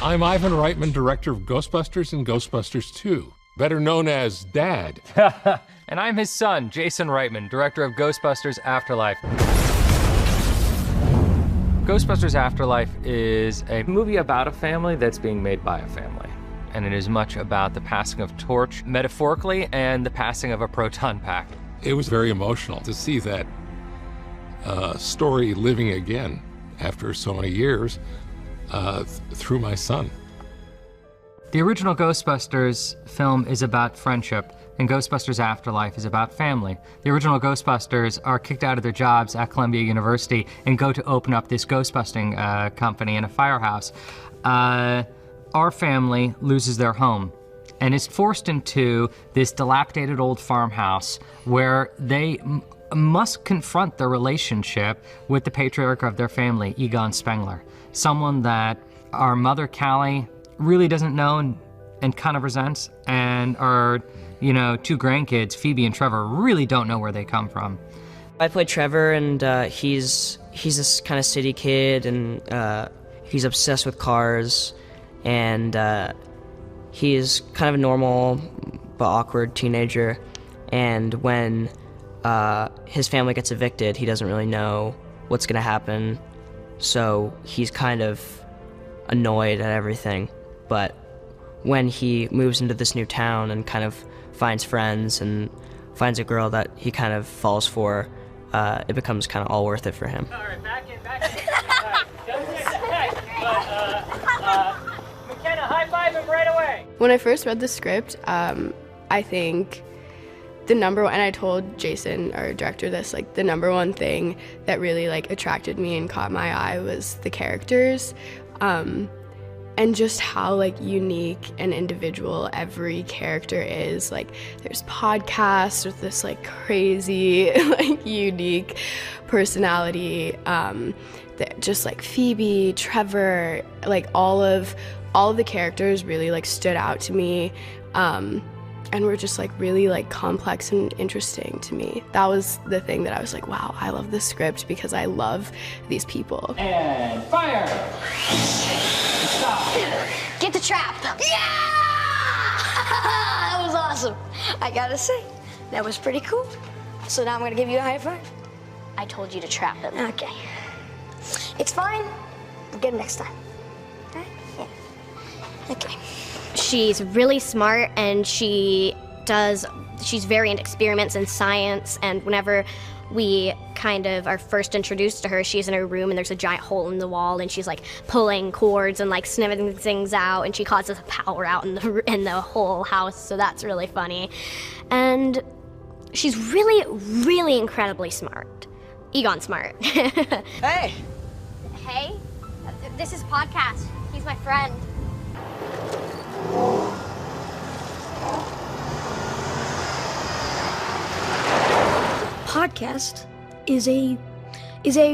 I'm Ivan Reitman, director of Ghostbusters and Ghostbusters 2, better known as Dad. And I'm his son, Jason Reitman, director of Ghostbusters Afterlife. Ghostbusters Afterlife is a movie about a family that's being made by a family. And it is much about the passing of torch, metaphorically, and the passing of a proton pack. It was very emotional to see that story living again after so many years through my son. The original Ghostbusters film is about friendship, and Ghostbusters Afterlife is about family. The original Ghostbusters are kicked out of their jobs at Columbia University and go to open up this ghostbusting company in a firehouse. Our family loses their home and is forced into this dilapidated old farmhouse where they must confront their relationship with the patriarch of their family, Egon Spengler, someone that our mother, Callie, really doesn't know and kind of resents, and our, two grandkids, Phoebe and Trevor, really don't know where they come from. I play Trevor, and he's this kind of city kid, and he's obsessed with cars, and he's kind of a normal but awkward teenager, and when his family gets evicted, he doesn't really know what's gonna happen, so he's kind of annoyed at everything. But when he moves into this new town and kind of finds friends and finds a girl that he kind of falls for, it becomes kind of all worth it for him. All right, back in. All right, don't get attacked, but McKenna, high-five him right away. When I first read the script, I think the number one, and I told Jason, our director, this, the number one thing that really attracted me and caught my eye was the characters. And just how unique and individual every character is. There's podcasts with this crazy unique personality. Just Phoebe, Trevor, all of the characters really stood out to me. And were just really complex and interesting to me. That was the thing that I was wow, I love this script because I love these people. And fire! Stop. Get the trap. Yeah! That was awesome. I gotta say, that was pretty cool. So now I'm gonna give you a high five. I told you to trap him. Okay. It's fine. We'll get him next time. Okay? Yeah. Okay. She's really smart, and she's very into experiments and science, and whenever we kind of are first introduced to her, she's in her room and there's a giant hole in the wall, and she's pulling cords and sniffing things out, and she causes a power out in the whole house, so that's really funny. And she's really, really incredibly smart. Egon smart. Hey! Hey, this is Podcast. He's my friend. Podcast is a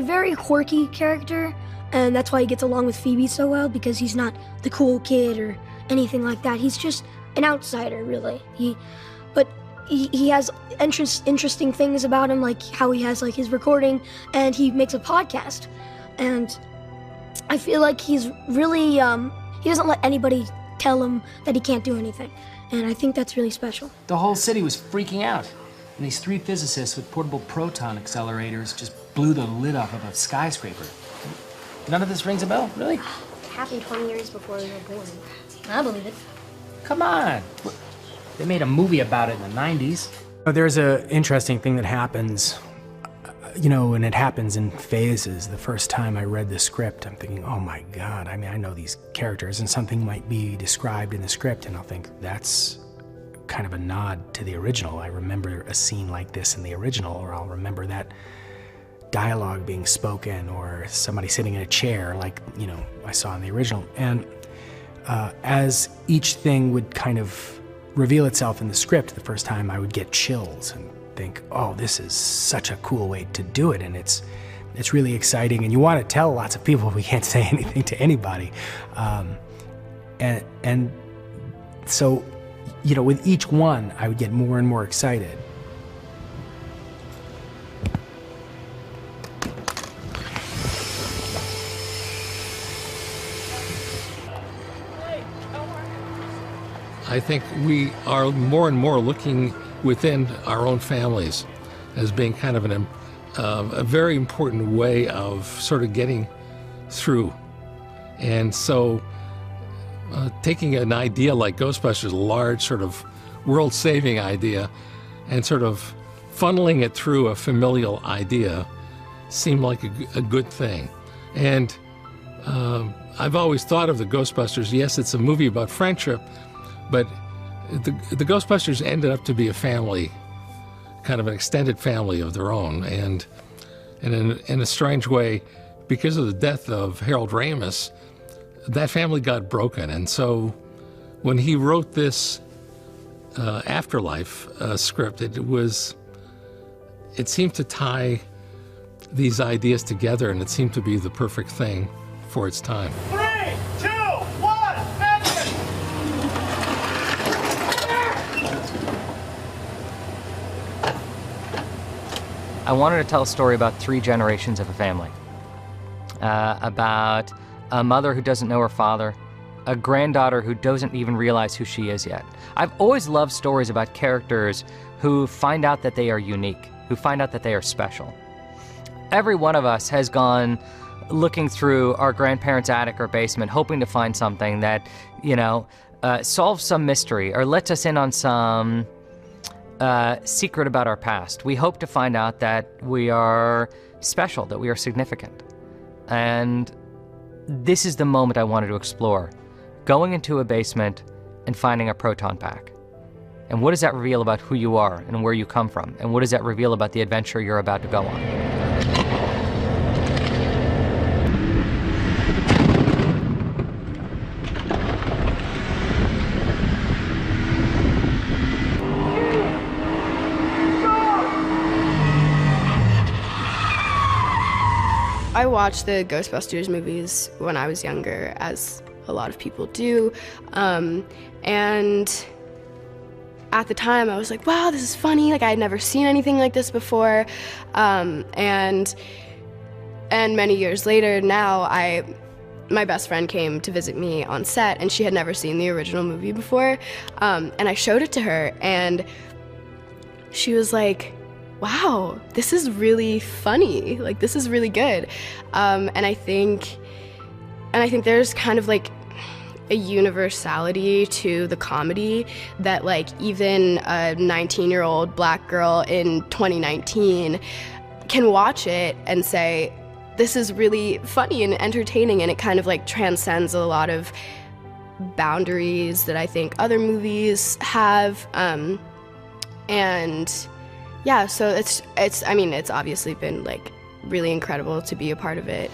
very quirky character, and that's why he gets along with Phoebe so well, because he's not the cool kid or anything like that. He's just an outsider, really. But he has interesting things about him, like how he has his recording, and he makes a podcast. And I feel like he's really he doesn't let anybody tell him that he can't do anything, and I think that's really special. The whole city was freaking out, and these three physicists with portable proton accelerators just blew the lid off of a skyscraper. None of this rings a bell, really? It happened 20 years before we were born. I believe it. Come on. They made a movie about it in the 90s. There's an interesting thing that happens, and it happens in phases. The first time I read the script, I'm thinking, oh my God, I know these characters, and something might be described in the script, and I'll think, that's kind of a nod to the original. I remember a scene like this in the original, or I'll remember that dialogue being spoken, or somebody sitting in a chair like, I saw in the original. And as each thing would kind of reveal itself in the script, the first time I would get chills and think, oh, this is such a cool way to do it, and it's really exciting, and you want to tell lots of people, we can't say anything to anybody. And so, with each one, I would get more and more excited. I think we are more and more looking within our own families as being kind of a very important way of sort of getting through. And so taking an idea like Ghostbusters, a large sort of world-saving idea, and sort of funneling it through a familial idea seemed like a good thing. And I've always thought of the Ghostbusters, yes, it's a movie about friendship, but the Ghostbusters ended up to be a family, kind of an extended family of their own. And in a strange way, because of the death of Harold Ramis, that family got broken. And so when he wrote this Afterlife script, it seemed to tie these ideas together, and it seemed to be the perfect thing for its time. 3, 2, 1, action! I wanted to tell a story about 3 generations of a family. About a mother who doesn't know her father, a granddaughter who doesn't even realize who she is yet. I've always loved stories about characters who find out that they are unique, who find out that they are special. Every one of us has gone looking through our grandparents' attic or basement, hoping to find something that, solves some mystery or lets us in on some secret about our past. We hope to find out that we are special, that we are significant. And this is the moment I wanted to explore. Going into a basement and finding a proton pack. And what does that reveal about who you are and where you come from? And what does that reveal about the adventure you're about to go on? I watched the Ghostbusters movies when I was younger, as a lot of people do, and at the time I was like, wow, this is funny, like I had never seen anything like this before, and many years later now, my best friend came to visit me on set, and she had never seen the original movie before, and I showed it to her, and she was like, wow, this is really funny, like this is really good, and I think there's kind of like a universality to the comedy that like even a 19-year-old black girl in 2019 can watch it and say, this is really funny and entertaining, and it kind of like transcends a lot of boundaries that I think other movies have, and yeah, so it's obviously been like really incredible to be a part of it.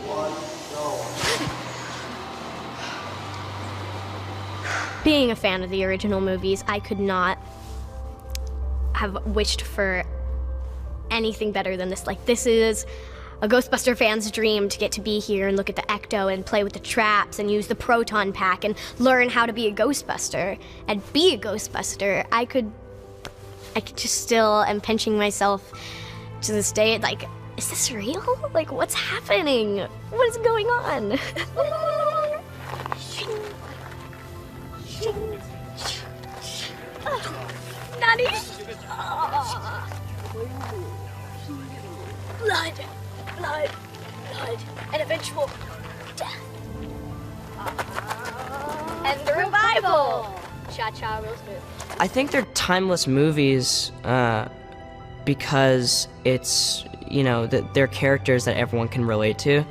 Being a fan of the original movies, I could not have wished for anything better than this. Like, this is a Ghostbuster fan's dream, to get to be here and look at the ecto and play with the traps and use the proton pack and learn how to be a Ghostbuster and be a Ghostbuster. I could just still am pinching myself to this day, like, is this real? Like, what's happening? What is going on? Nani? Blood, and eventual death. And the revival. Cha-cha, real smooth. I think they're timeless movies because it's, they're characters that everyone can relate to,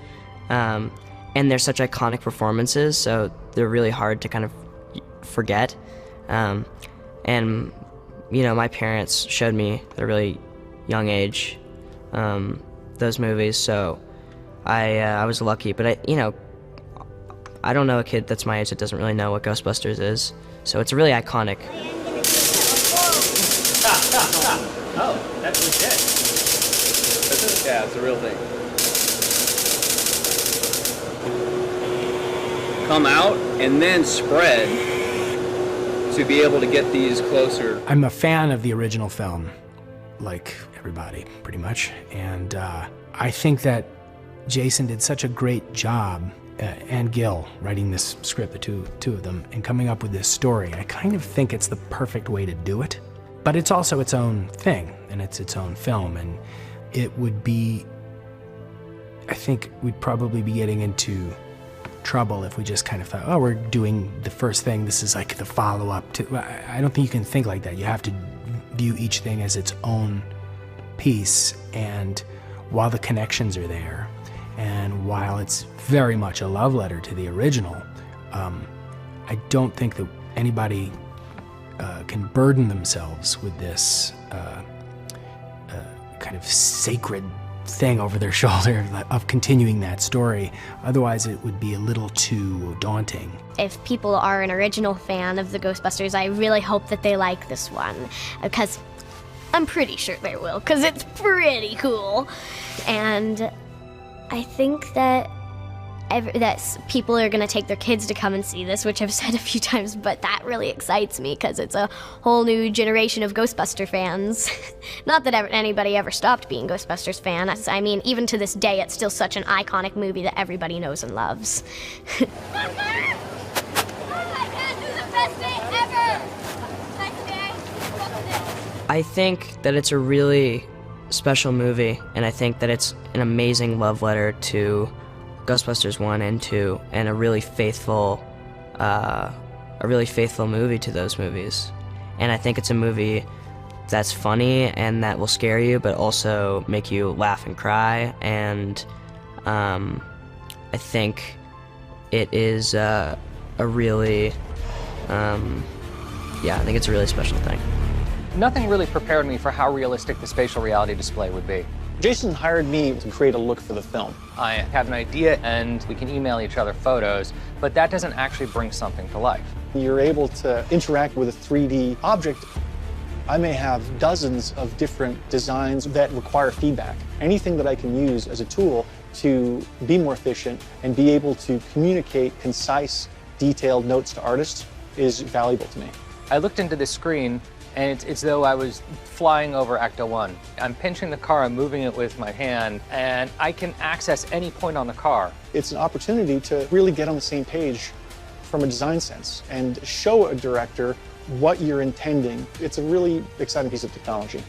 and they're such iconic performances, so they're really hard to kind of forget. And, my parents showed me at a really young age those movies, so I was lucky, but I don't know a kid that's my age that doesn't really know what Ghostbusters is, so it's really iconic. Oh, that's legit. Yeah, it's a real thing. Come out and then spread to be able to get these closer. I'm a fan of the original film, like everybody, pretty much. And I think that Jason did such a great job and Gil writing this script, the two of them, and coming up with this story. I kind of think it's the perfect way to do it, but it's also its own thing, and it's its own film, and it would be, I think we'd probably be getting into trouble if we just kind of thought, oh, we're doing the first thing, this is like the follow-up to, I don't think you can think like that. You have to view each thing as its own piece, and while the connections are there, and while it's very much a love letter to the original, I don't think that anybody can burden themselves with this kind of sacred thing over their shoulder of continuing that story. Otherwise, it would be a little too daunting. If people are an original fan of the Ghostbusters, I really hope that they like this one, because I'm pretty sure they will, because it's pretty cool. And I think that people are going to take their kids to come and see this, which I've said a few times, but that really excites me because it's a whole new generation of Ghostbuster fans. Not that anybody ever stopped being Ghostbusters fans. I mean, even to this day, it's still such an iconic movie that everybody knows and loves. I think that it's a really special movie, and I think that it's an amazing love letter to Ghostbusters 1 and 2, and a really faithful movie to those movies. And I think it's a movie that's funny and that will scare you, but also make you laugh and cry. And I think it is I think it's a really special thing. Nothing really prepared me for how realistic the spatial reality display would be. Jason hired me to create a look for the film. I have an idea and we can email each other photos, but that doesn't actually bring something to life. You're able to interact with a 3D object. I may have dozens of different designs that require feedback. Anything that I can use as a tool to be more efficient and be able to communicate concise, detailed notes to artists is valuable to me. I looked into the screen and it's though I was flying over Ecto 1. I'm pinching the car, I'm moving it with my hand, and I can access any point on the car. It's an opportunity to really get on the same page from a design sense and show a director what you're intending. It's a really exciting piece of technology.